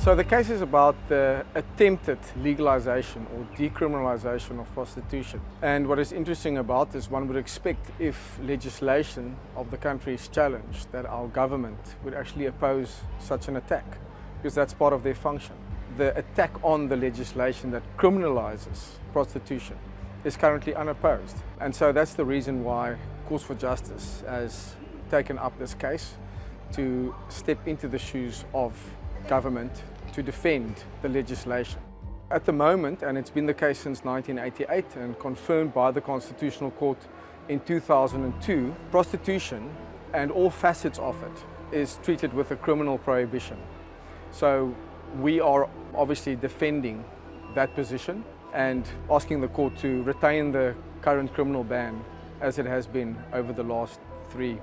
So the case is about the attempted legalisation or decriminalisation of prostitution. And what is interesting about this, one would expect if legislation of the country is challenged, that our government would actually oppose such an attack, because that's part of their function. The attack on the legislation that criminalises prostitution is currently unopposed. And so that's the reason why Cause for Justice has taken up this case to step into the shoes of government to defend the legislation. At the moment, and it's been the case since 1988 and confirmed by the Constitutional Court in 2002, prostitution and all facets of it is treated with a criminal prohibition. So we are obviously defending that position and asking the court to retain the current criminal ban as it has been over the last 3-4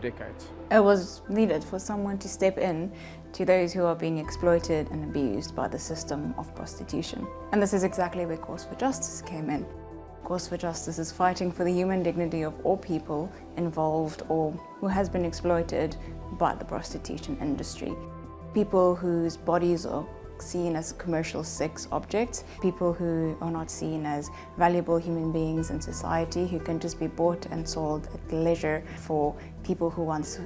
decades. It was needed for someone to step in to those who are being exploited and abused by the system of prostitution. And this is exactly where Cause for Justice came in. Cause for Justice is fighting for the human dignity of all people involved or who has been exploited by the prostitution industry. People whose bodies are seen as commercial sex objects, people who are not seen as valuable human beings in society, who can just be bought and sold at leisure for people who want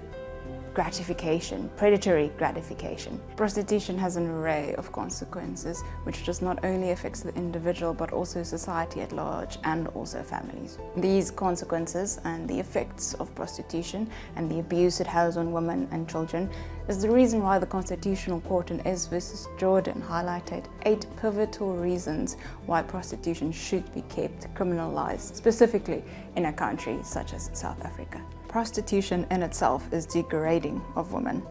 gratification, predatory gratification. Prostitution has an array of consequences which just not only affects the individual but also society at large and also families. These consequences and the effects of prostitution and the abuse it has on women and children is the reason why the Constitutional Court in S versus Jordan highlighted 8 pivotal reasons why prostitution should be kept criminalised, specifically in a country such as South Africa. Prostitution in itself is degrading of women.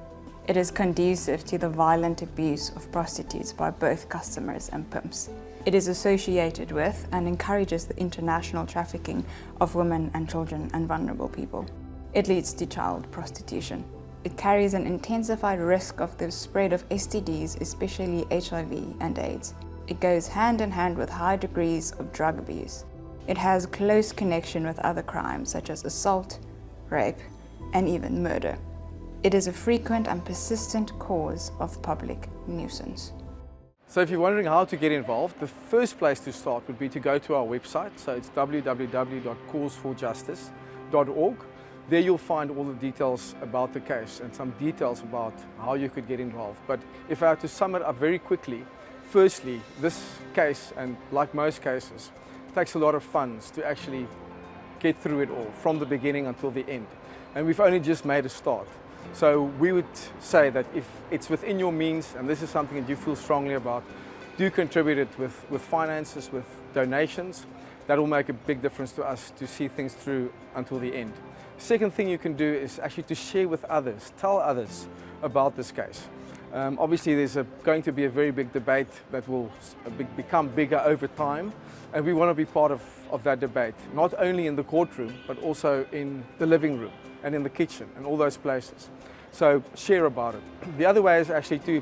It is conducive to the violent abuse of prostitutes by both customers and pimps. It is associated with and encourages the international trafficking of women and children and vulnerable people. It leads to child prostitution. It carries an intensified risk of the spread of STDs, especially HIV and AIDS. It goes hand in hand with high degrees of drug abuse. It has close connection with other crimes such as assault, rape, and even murder. It is a frequent and persistent cause of public nuisance. So if you're wondering how to get involved, the first place to start would be to go to our website. So it's www.causeforjustice.org. There you'll find all the details about the case and some details about how you could get involved. But if I have to sum it up very quickly, firstly, this case, and like most cases, takes a lot of funds to actually get through it all, from the beginning until the end. And we've only just made a start. So we would say that if it's within your means, and this is something that you feel strongly about, do contribute it with finances, with donations. That will make a big difference to us to see things through until the end. Second thing you can do is actually to share with others, tell others about this case. Obviously there's going to be a very big debate that will become bigger over time, and we want to be part of that debate, not only in the courtroom but also in the living room and in the kitchen and all those places. So share about it. The other way is actually to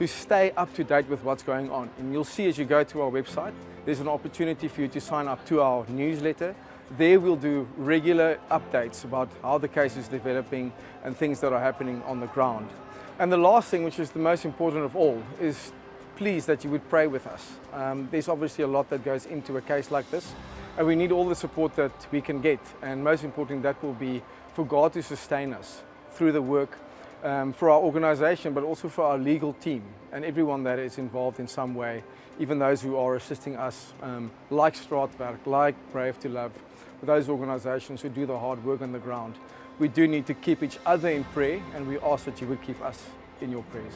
stay up to date with what's going on, and you'll see as you go to our website there's an opportunity for you to sign up to our newsletter. There we'll do regular updates about how the case is developing and things that are happening on the ground. And the last thing, which is the most important of all, is please that you would pray with us. There's obviously a lot that goes into a case like this, and we need all the support that we can get. And most importantly, that will be for God to sustain us through the work, for our organization, but also for our legal team and everyone that is involved in some way, even those who are assisting us, like Straatwerk, like Brave to Love, those organizations who do the hard work on the ground. We do need to keep each other in prayer, and we ask that you would keep us in your prayers.